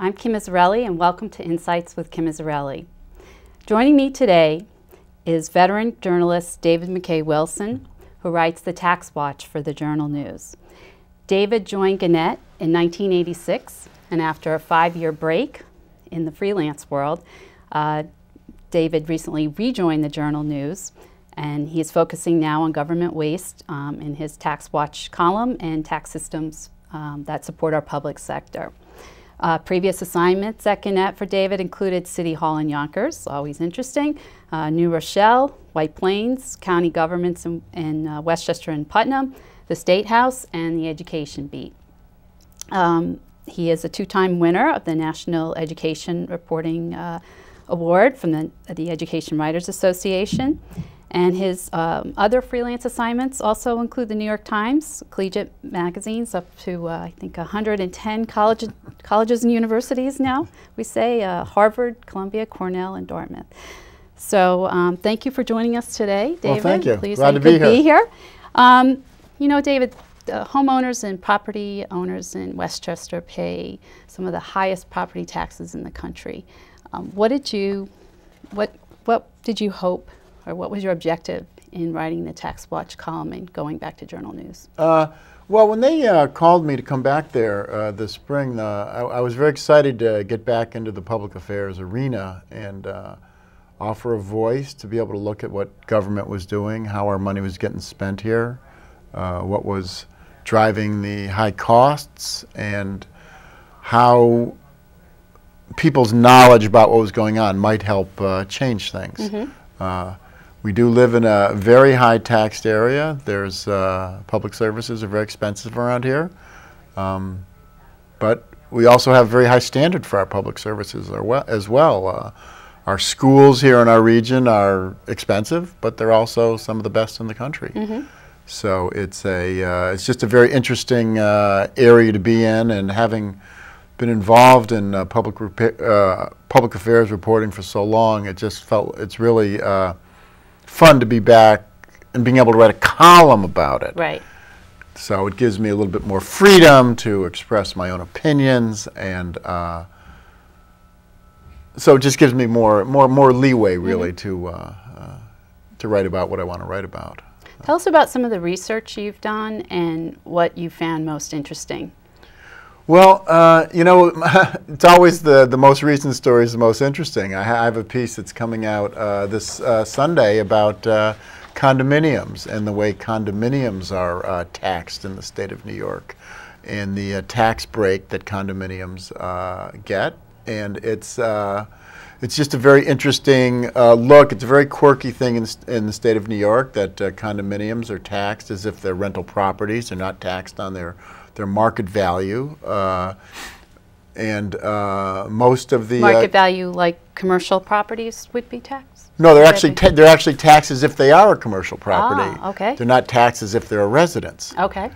I'm Kim Izzarelli, and welcome to Insights with Kim Izzarelli. Joining me today is veteran journalist David McKay Wilson, who writes the Tax Watch for the Journal News. David joined Gannett in 1986, and after a 5-year break in the freelance world, David recently rejoined the Journal News, and he is focusing now on government waste in his Tax Watch column and tax systems that support our public sector. Previous assignments at Gannett for David included City Hall in Yonkers, always interesting, New Rochelle, White Plains, county governments in Westchester and Putnam, the State House, and the Education Beat. He is a 2-time winner of the National Education Reporting Award from the Education Writers Association. And his other freelance assignments also include the New York Times, collegiate magazines, up to, I think, 110 colleges and universities now, we say, Harvard, Columbia, Cornell, and Dartmouth. So thank you for joining us today, David. Well, thank you. Pleased Glad that to you could be here. You know, David, homeowners and property owners in Westchester pay some of the highest property taxes in the country. What did you hope, or what was your objective in writing the Tax Watch column and going back to Journal News? Well, when they called me to come back there this spring, I was very excited to get back into the public affairs arena and offer a voice to be able to look at what government was doing, how our money was getting spent here, what was driving the high costs, and how people's knowledge about what was going on might help change things. Mm-hmm. We do live in a very high taxed area. There's public services are very expensive around here, but we also have very high standard for our public services as well. Our schools here in our region are expensive, but they're also some of the best in the country. Mm-hmm. So it's just a very interesting area to be in, and having been involved in public affairs reporting for so long, it's really fun to be back and being able to write a column about it. Right. So it gives me a little bit more freedom to express my own opinions, and so it just gives me more leeway, really, mm-hmm. to write about what I want to write about. Tell us about some of the research you've done and what you found most interesting. Well, you know, it's always the most recent story is the most interesting. I have a piece that's coming out this Sunday about condominiums and the way condominiums are taxed in the state of New York, and the tax break that condominiums get. And it's just a very interesting look. It's a very quirky thing in the state of New York that condominiums are taxed as if they're rental properties. They're not taxed on their market value, and most of the market value, like commercial properties, would be taxed. No, they're actually taxed as if they are a commercial property. Ah, okay. They're not taxed as if they're a residence. Okay.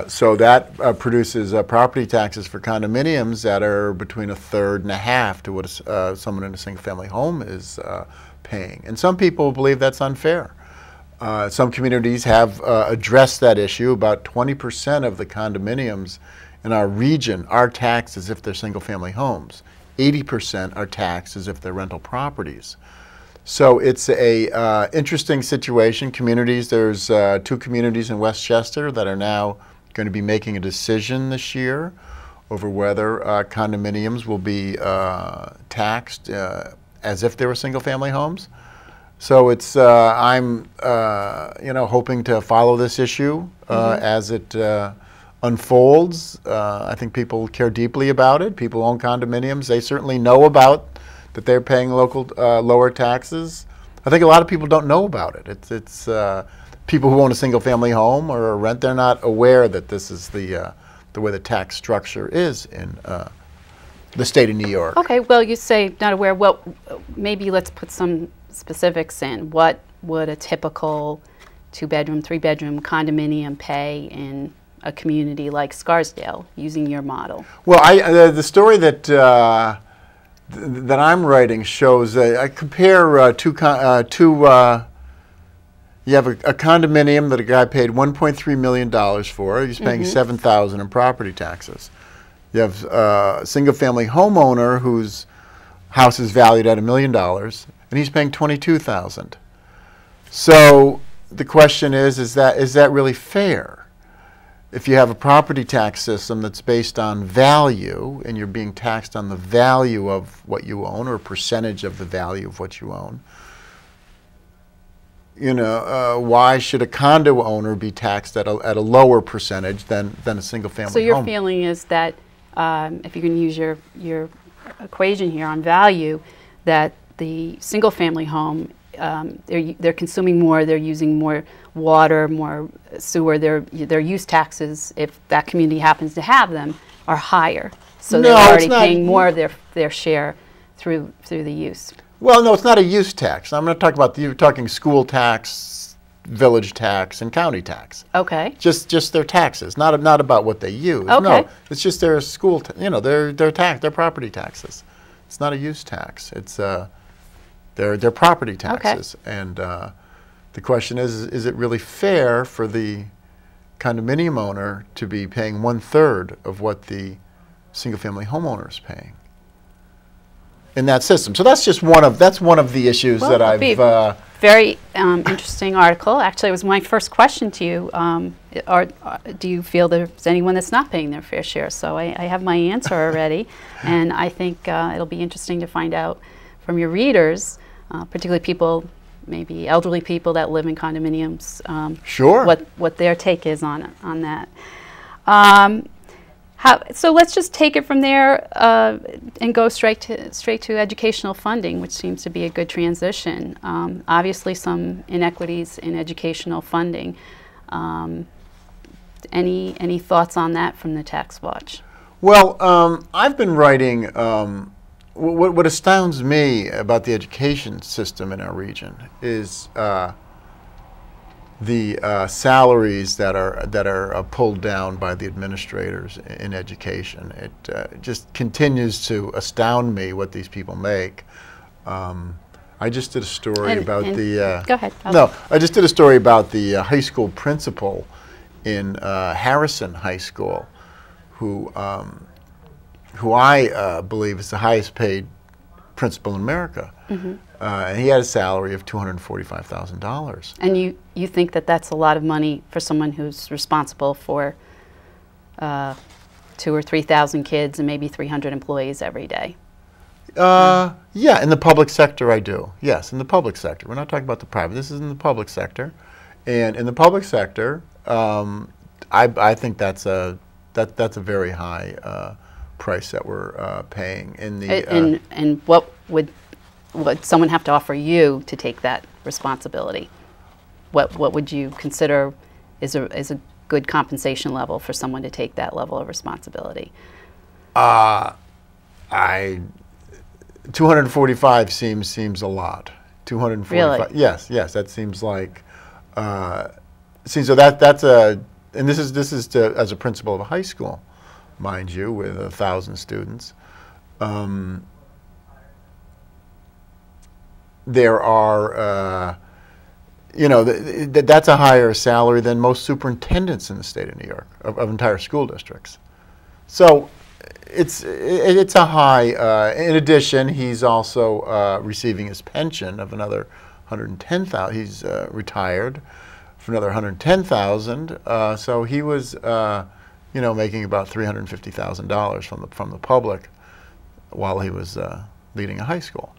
So that produces property taxes for condominiums that are between 1/3 and 1/2 to what someone in a single-family home is paying. And some people believe that's unfair. Some communities have addressed that issue. About 20% of the condominiums in our region are taxed as if they're single-family homes. 80% are taxed as if they're rental properties. So it's a interesting situation. There's 2 communities in Westchester that are now going to be making a decision this year over whether condominiums will be taxed as if they were single-family homes. So it's I'm hoping to follow this issue mm-hmm. as it unfolds. I think people care deeply about it. People who own condominiums, they certainly know about that they're paying lower taxes. I think a lot of people don't know about it. It's people who own a single-family home or rent. They're not aware that this is the way the tax structure is in the state of New York. Okay. Well, you say not aware. Well, maybe let's put some specifics in. What would a typical 2-bedroom, 3-bedroom condominium pay in a community like Scarsdale, using your model? Well, the story that I'm writing shows I compare two. You have a condominium that a guy paid $1.3 million for. He's paying mm-hmm. $7,000 in property taxes. You have a single-family homeowner whose house is valued at $1 million, and he's paying $22,000. So the question is that really fair? If you have a property tax system that's based on value, and you're being taxed on the value of what you own, or a percentage of the value of what you own, why should a condo owner be taxed at a lower percentage than a single-family home? So your feeling is that if you can use your equation here on value, that the single-family home, they're consuming more, they're using more water, more sewer, their use taxes, if that community happens to have them, are higher. So they're already paying more of their share through the use. Well, no, it's not a use tax. I'm not talking about you're talking school tax, village tax, and county tax. Okay. Just their taxes, not about what they use. Okay. No, it's just their school, their property taxes. It's not a use tax. It's their property taxes. Okay. And the question is it really fair for the condominium owner to be paying 1/3 of what the single-family homeowner is paying in that system? So that's just one of the issues that I've. Very interesting article. Actually, it was my first question to you. Do you feel there's anyone that's not paying their fair share? So I have my answer already, and I think it'll be interesting to find out from your readers, particularly people, maybe elderly people that live in condominiums. Sure. What their take is on that. So let's just take it from there and go straight to educational funding, which seems to be a good transition. Obviously, some inequities in educational funding. Any thoughts on that from the Tax Watch? Well, I've been writing. What astounds me about the education system in our region is the salaries that are pulled down by the administrators in education. It just continues to astound me what these people make. I just did a story about the. Go ahead. No, I just did a story about the high school principal in Harrison High School, who I believe is the highest paid principal in America. Mm-hmm. And he had a salary of $245,000. And you think that that's a lot of money for someone who's responsible for 2,000 or 3,000 kids and maybe 300 employees every day? Yeah, in the public sector I do. Yes, in the public sector. We're not talking about the private. This is in the public sector. And in the public sector, I think that's a very high price that we're paying. In the and what would someone have to offer you to take that responsibility? What would you consider is a good compensation level for someone to take that level of responsibility? 245 seems a lot. 245. Really? Yes, that seems like. See, so that's a, and this is to, as a principal of a high school, mind you, with 1,000 students. There are, that's a higher salary than most superintendents in the state of New York, of entire school districts. So it's a high. In addition, he's also receiving his pension of another $110,000. He's retired for another $110,000. So he was, making about $350,000 from the public while he was leading a high school.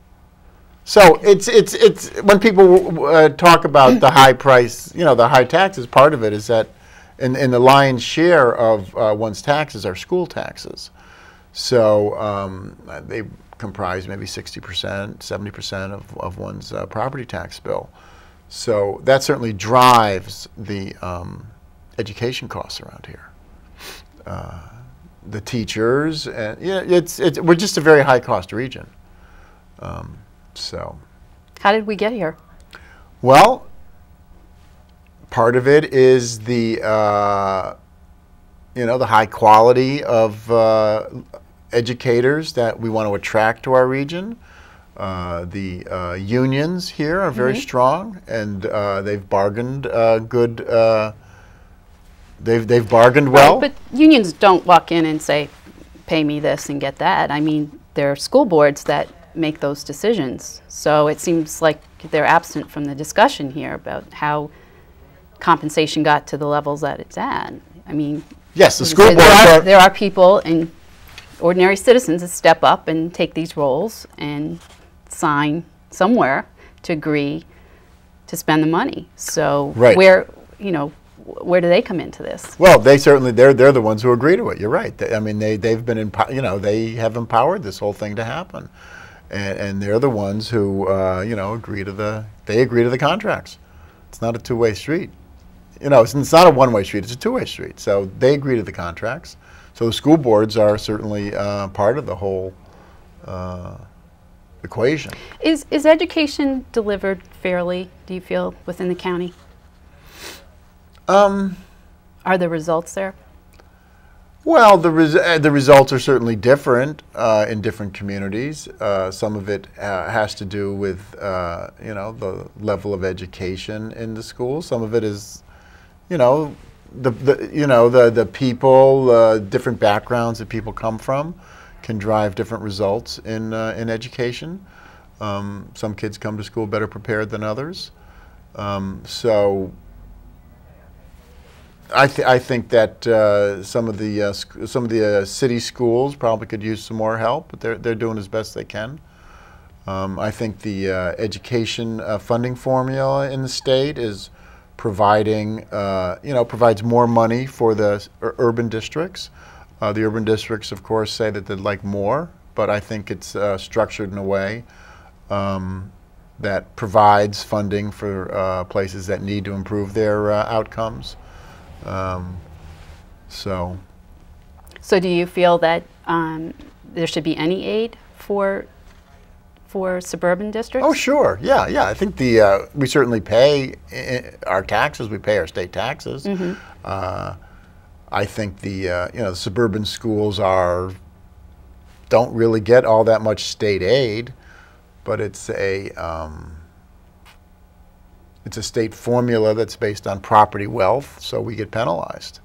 So it's when people talk about the high price, the high taxes, part of it is that in the lion's share of one's taxes are school taxes. So they comprise maybe 60%, 70% of one's property tax bill. So that certainly drives the education costs around here. The teachers, we're just a very high cost region. So, how did we get here? Well, part of it is the the high quality of educators that we want to attract to our region. The unions here are very strong, and they've bargained good. They've bargained well. Right, but unions don't walk in and say, pay me this and get that. I mean, there are school boards that make those decisions. So it seems like they're absent from the discussion here about how compensation got to the levels that it's at. I mean, yes, the school board. There are people and ordinary citizens that step up and take these roles and sign somewhere to agree to spend the money. So right. where do they come into this? Well, they're the ones who agree to it. You're right. They've been they have empowered this whole thing to happen, and they're the ones who agree to the contracts. It's not a two-way street. It's not a one-way street. It's a two-way street. So they agree to the contracts. So the school boards are certainly part of the whole equation. Is education delivered fairly, do you feel, within the county? Are the results there? Well, the results are certainly different in different communities. Some of it has to do with the level of education in the schools. Some of it is, the people, different backgrounds that people come from, can drive different results in education. Some kids come to school better prepared than others. So I think that some of the city schools probably could use some more help, but they're doing as best they can. I think the education funding formula in the state is provides more money for the urban districts. The urban districts, of course, say that they'd like more, but I think it's structured in a way that provides funding for places that need to improve their outcomes. So do you feel that there should be any aid for suburban districts? Oh, sure. Yeah. I think we certainly pay our taxes. We pay our state taxes. Mm-hmm. I think the suburban schools don't really get all that much state aid, but it's a state formula that's based on property wealth, so we get penalized.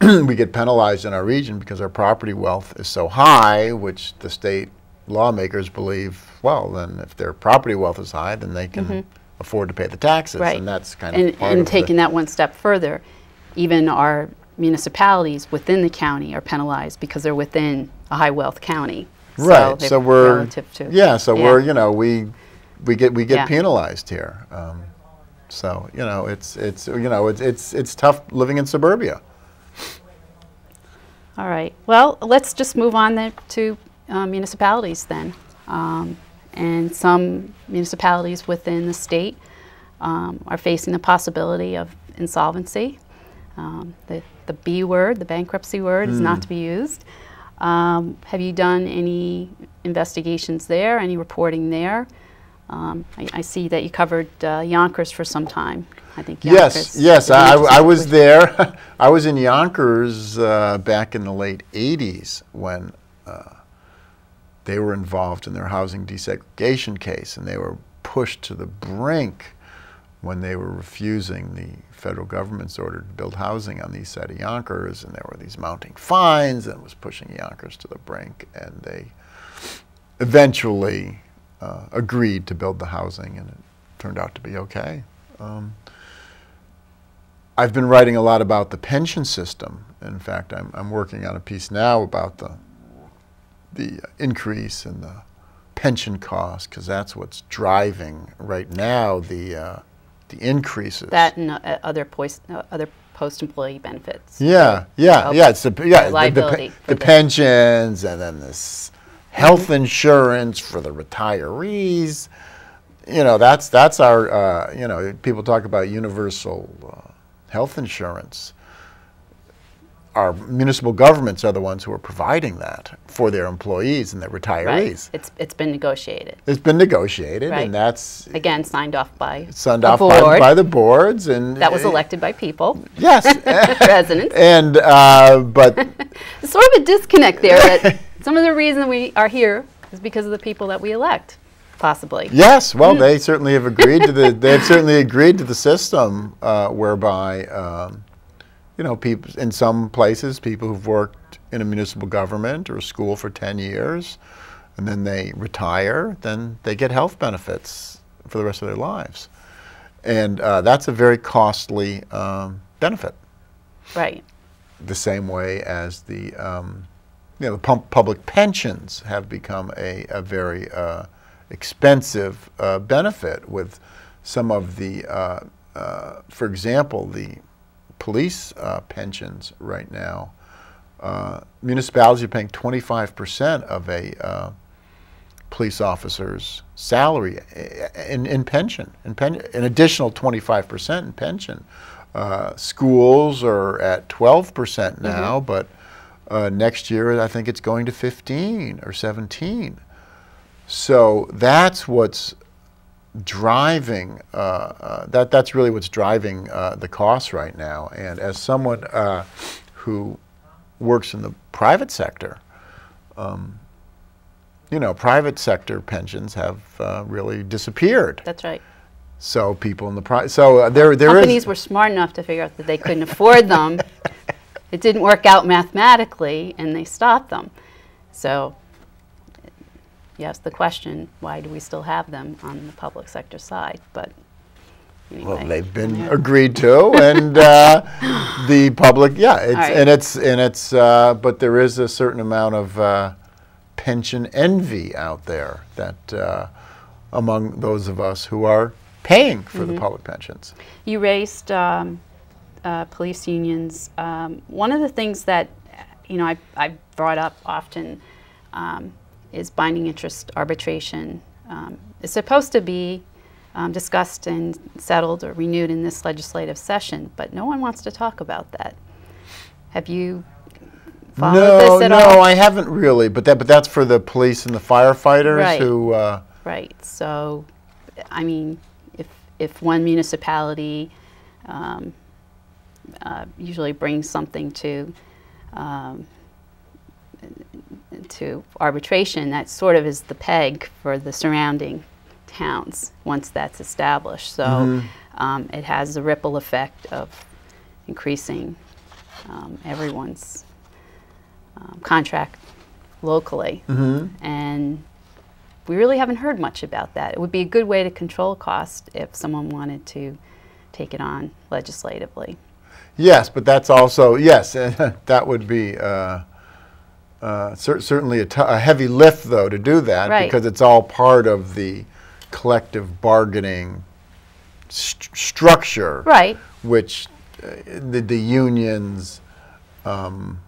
We get penalized in our region because our property wealth is so high, which the state lawmakers believe, well, then if their property wealth is high, then they can afford to pay the taxes, right. And that's kind of part and of taking that one step further, even our municipalities within the county are penalized because they're within a high wealth county. Right. So we're relative to, we're we get Yeah. penalized here. So it's tough living in suburbia. All right. Well, let's just move on then to municipalities then. And some municipalities within the state are facing the possibility of insolvency. The B word, the bankruptcy word, is not to be used. Have you done any investigations there, any reporting there? I see that you covered Yonkers for some time. I think Yonkers. Yes, I was there. I was in Yonkers back in the late 80s when they were involved in their housing desegregation case, and they were pushed to the brink when they were refusing the federal government's order to build housing on the east side of Yonkers, and there were these mounting fines, and it was pushing Yonkers to the brink, and they eventually agreed to build the housing, and it turned out to be okay. I've been writing a lot about the pension system. In fact, I'm working on a piece now about the increase in the pension cost, because that's what's driving right now the increases. That and other post-employee benefits. Yeah. It's liability the pensions, and then this health insurance for the retirees. That's our. People talk about universal health insurance. Our municipal governments are the ones who are providing that for their employees and their retirees. Right. It's been negotiated. It's been negotiated, right. And that's again signed off by by the boards, and that was elected by people. Yes, residents. And but there's sort of a disconnect there. That some of the reason we are here is because of the people that we elect, possibly. Yes, well, they certainly have agreed to the. They've certainly agreed to the system whereby. People in some places, people who've worked in a municipal government or a school for 10 years, and then they retire, then they get health benefits for the rest of their lives. And that's a very costly benefit. Right. The same way as the the public pensions have become a very expensive benefit, with some of the, for example, the police pensions right now. Municipalities are paying 25% of a police officer's salary in pension, an additional 25% in pension. Schools are at 12% now, but next year I think it's going to 15 or 17. So that's what's driving, that's really what's driving the costs right now. And as someone who works in the private sector, private sector pensions have really disappeared. That's right. So people in the private, so companies were smart enough to figure out that they couldn't afford them. It didn't work out mathematically, and they stopped them. So, yes, the question: why do we still have them on the public sector side? But anyway, well, they've been agreed to, and the public, but there is a certain amount of pension envy out there that among those of us who are paying for the public pensions. You raised police unions. One of the things that I brought up often is binding interest arbitration. It's supposed to be discussed and settled or renewed in this legislative session, but no one wants to talk about that. Have you followed this at all? No, I haven't really. But that's for the police and the firefighters, right. Who. Right. So, I mean, if one municipality usually brings something to arbitration, that sort of is the peg for the surrounding towns once that's established. So it has the ripple effect of increasing everyone's contract locally. And we really haven't heard much about that. It would be a good way to control cost if someone wanted to take it on legislatively. Yes, but that's also, yes, that would be certainly a heavy lift, though, to do that, right. Because it's all part of the collective bargaining structure, right? Which the unions, in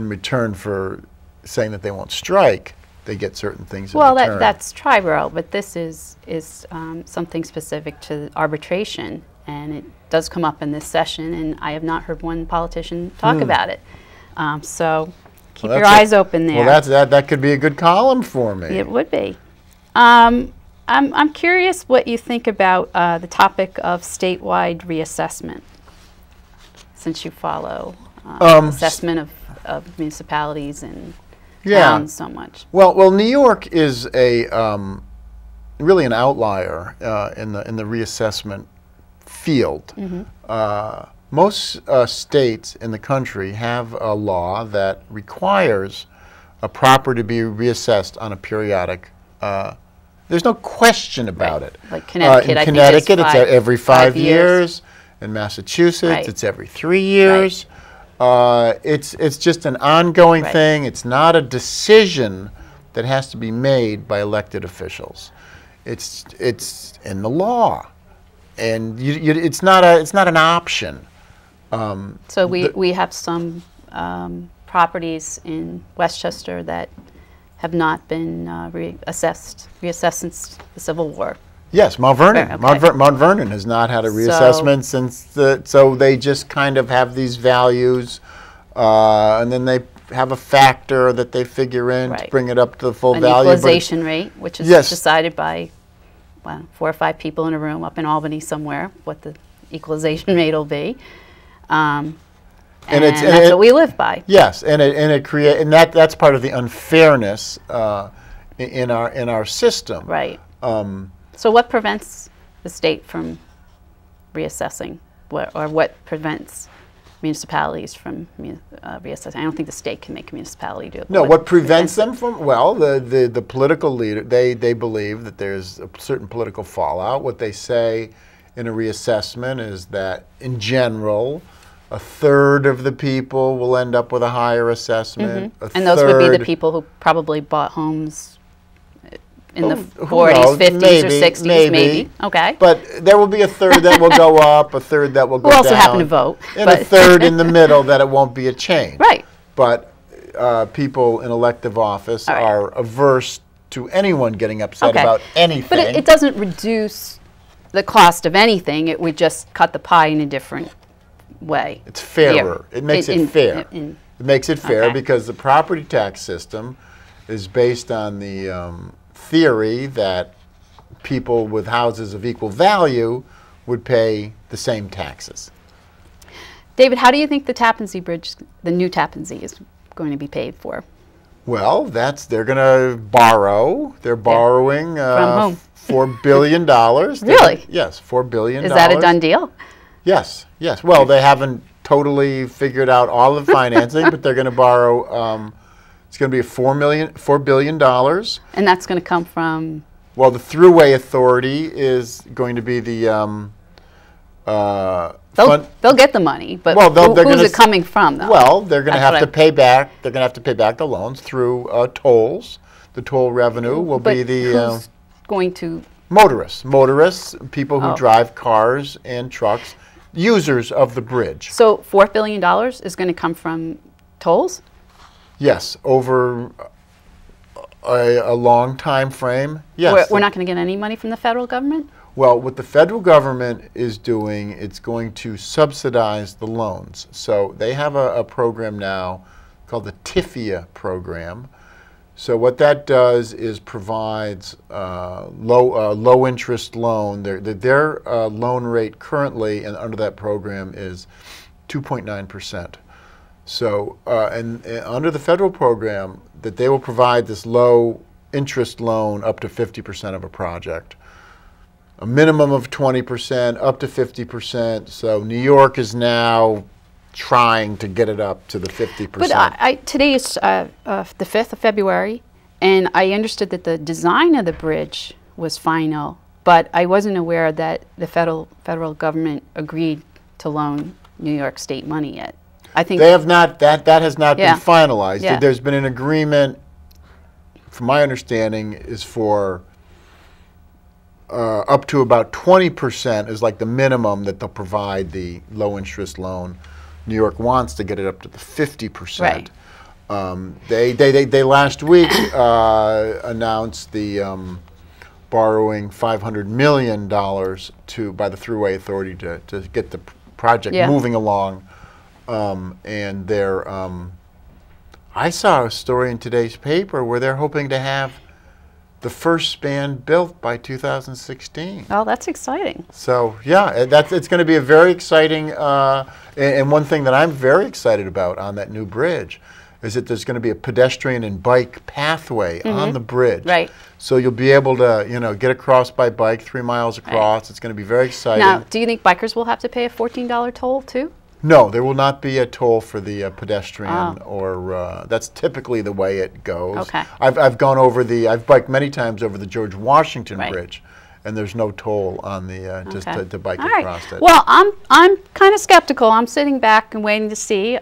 return for saying that they won't strike, they get certain things in return. Well, that's Triborough, but this is something specific to arbitration, and it does come up in this session, and I have not heard one politician talk about it. So keep your eyes open there. Well, that could be a good column for me. It would be. I'm curious what you think about the topic of statewide reassessment, since you follow assessment of municipalities and towns so much. Well, New York is really an outlier in the reassessment field. Most states in the country have a law that requires a property to be reassessed on a periodic. There's no question about it. Like Connecticut, in Connecticut, it's every 5 years. In Massachusetts, it's every 3 years. It's just an ongoing thing. It's not a decision that has to be made by elected officials. It's in the law, and it's not an option. So we have some properties in Westchester that have not been reassessed since the Civil War. Yes, Mount Vernon. Mount Vernon has not had a reassessment so they just kind of have these values, and then they have a factor that they figure in to bring it up to the full value. An equalization rate, which is decided by 4 or 5 people in a room up in Albany somewhere, what the equalization rate will be. And that's what we live by. Yes, and that's part of the unfairness in our system. Right. So what prevents the state from reassessing, or what prevents municipalities from reassessing. I don't think the state can make a municipality do it. No, what prevents them from, well, the political leader, they believe that there's a certain political fallout. What they say in a reassessment is that, in general, a third of the people will end up with a higher assessment. And those would be the people who probably bought homes in the 40s, 50s, maybe, or 60s, maybe. Okay. But there will be a third that will go up, a third that will go down. Who also happen to vote. And a third in the middle that it won't be a change. Right. But people in elective office are averse to anyone getting upset about anything. But it doesn't reduce the cost of anything. It would just cut the pie in a different way. It's fairer. It makes it fair. It makes it fair because the property tax system is based on the theory that people with houses of equal value would pay the same taxes. David, how do you think the Tappan Zee Bridge, the new Tappan Zee, is going to be paid for? Well, they're going to borrow. They're borrowing from whom? $4 billion. Really? Yes, $4 billion. Is that a done deal? Yes, yes. Well, they haven't totally figured out all the financing, but they're going to borrow. It's going to be $4 billion. And that's going to come from? Well, the Thruway Authority is going to be the they'll get the money, but who's it coming from, though? Well, they're going to have to pay back. They're going to have to pay back the loans through tolls. The toll revenue will be the who's going to motorists, people who drive cars and trucks, users of the bridge. So $4 billion is going to come from tolls? Yes, over a long time frame. Yes. We're not going to get any money from the federal government? Well, what the federal government is doing, it's going to subsidize the loans. So they have a program now called the TIFIA program. So what that does is provides low interest loan. Their loan rate currently and under that program is 2.9%. So and under the federal program, that they will provide this low interest loan up to 50% of a project. A minimum of 20%, up to 50%. So New York is now trying to get it up to the 50%. But today is the 5th of February, and I understood that the design of the bridge was final, but I wasn't aware that the federal government agreed to loan New York State money yet. I think they have not. That has not been finalized. Yeah. There's been an agreement, from my understanding, is for up to about 20% is like the minimum that they'll provide the low interest loan. New York wants to get it up to the 50%. Right. They last week announced the borrowing $500 million by the Thruway Authority to get the project moving along. And they're, I saw a story in today's paper where they're hoping to have the first span built by 2016. Oh, that's exciting. So yeah, it's going to be a very exciting, and one thing that I'm very excited about on that new bridge is that there's going to be a pedestrian and bike pathway on the bridge. Right. So you'll be able to, get across by bike 3 miles across. Right. It's going to be very exciting. Now, do you think bikers will have to pay a $14 toll too? No, there will not be a toll for the pedestrian, or that's typically the way it goes. Okay. I've gone over I've biked many times over the George Washington Bridge, and there's no toll on the just to bike across it. Well, I'm kind of skeptical. I'm sitting back and waiting to see.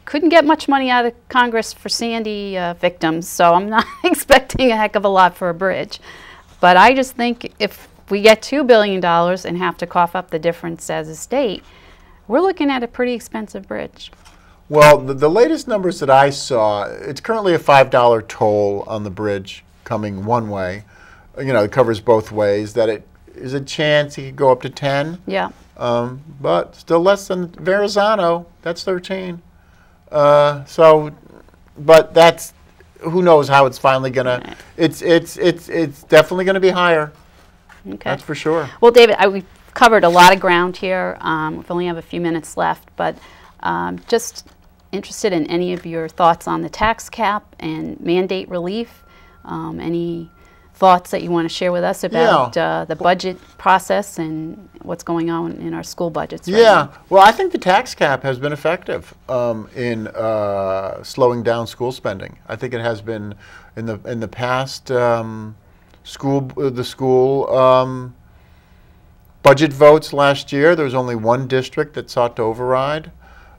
Couldn't get much money out of Congress for Sandy victims, so I'm not expecting a heck of a lot for a bridge. But I just think if we get $2 billion and have to cough up the difference as a state, we're looking at a pretty expensive bridge. Well, the latest numbers that I saw, it's currently a $5 toll on the bridge coming one way. It covers both ways. That it is a chance it could go up to 10. Yeah. But still less than Verrazano. That's 13. But that's, who knows how it's finally gonna. It's definitely gonna be higher. Okay. That's for sure. Well, David, we've covered a lot of ground here. We only have a few minutes left, but just interested in any of your thoughts on the tax cap and mandate relief. Any thoughts that you want to share with us about the budget process and what's going on in our school budgets right now? Well, I think the tax cap has been effective in slowing down school spending. I think it has been in the past school budget votes last year. There was only one district that sought to override.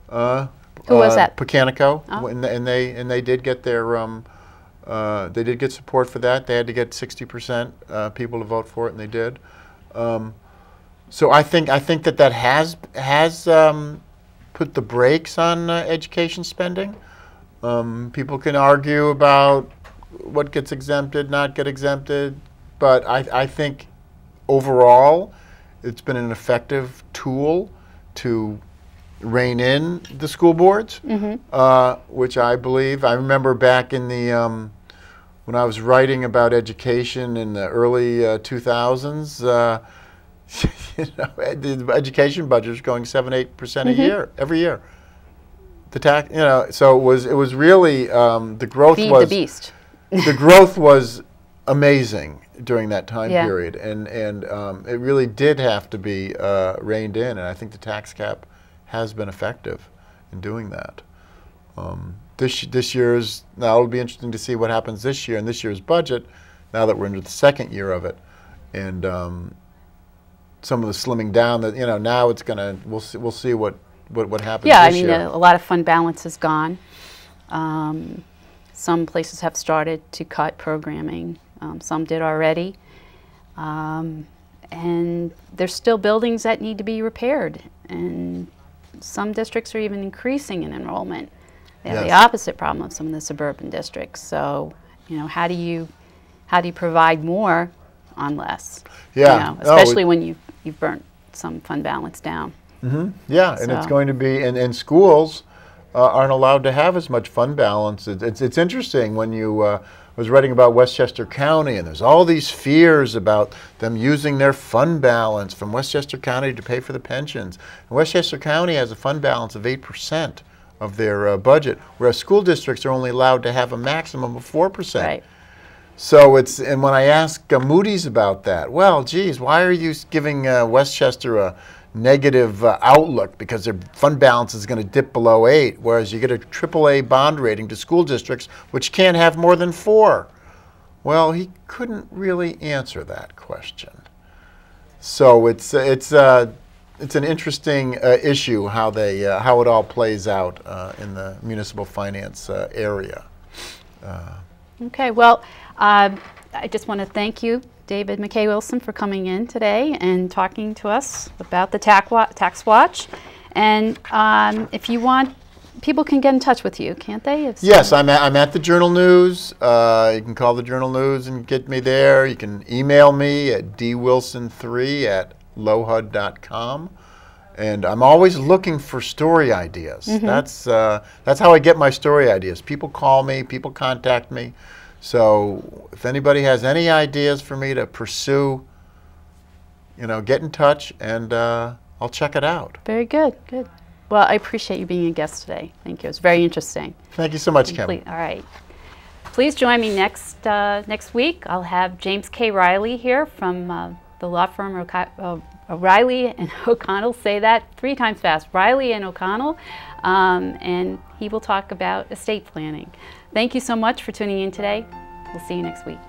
Who was that? Pecanico, and they did get their they did get support for that. They had to get 60% people to vote for it, and they did. So I think that has put the brakes on education spending. People can argue about what gets exempted, not get exempted, but I think overall it's been an effective tool to rein in the school boards, which I believe. I remember back in the when I was writing about education in the early 2000s, the education budget was going 7-8% a year, every year. The tax, so it was really the growth Feed was the beast. the growth was amazing during that time period, and it really did have to be reined in, and I think the tax cap has been effective in doing that. This year's, now it'll be interesting to see what happens this year in this year's budget, now that we're into the second year of it, and some of the slimming down that now it's gonna we'll see what happens. Yeah, this year. a lot of fund balance is gone. Some places have started to cut programming. Some did already. And there's still buildings that need to be repaired. And some districts are even increasing in enrollment. They have the opposite problem of some of the suburban districts. So, how do you provide more on less? Yeah. Especially when you've burnt some fund balance down. Yeah, and it's going to be, and schools aren't allowed to have as much fund balance. It's interesting when you was writing about Westchester County, and there's all these fears about them using their fund balance from Westchester County to pay for the pensions. And Westchester County has a fund balance of 8% of their budget, whereas school districts are only allowed to have a maximum of 4%. Right. So and when I ask Moody's about that, well, geez, why are you giving Westchester a negative outlook because their fund balance is going to dip below 8, whereas you get a AAA bond rating to school districts which can't have more than 4? Well, he couldn't really answer that question. So it's an interesting issue how it all plays out in the municipal finance area. Okay, well, I just want to thank you, David McKay Wilson, for coming in today and talking to us about the Tax Watch. And if you want, people can get in touch with you, can't they? Yes, I'm at the Journal News. You can call the Journal News and get me there. You can email me at dwilson3@lohud.com. And I'm always looking for story ideas. That's how I get my story ideas. People call me, people contact me. So if anybody has any ideas for me to pursue, get in touch, and I'll check it out. Very good, good. Well, I appreciate you being a guest today. Thank you. It was very interesting. Thank you so much, Kim. All right. Please join me next week. I'll have James K. Riley here from the law firm Riley and O'Connell. Say that 3 times fast. Riley and O'Connell. And he will talk about estate planning. Thank you so much for tuning in today. We'll see you next week.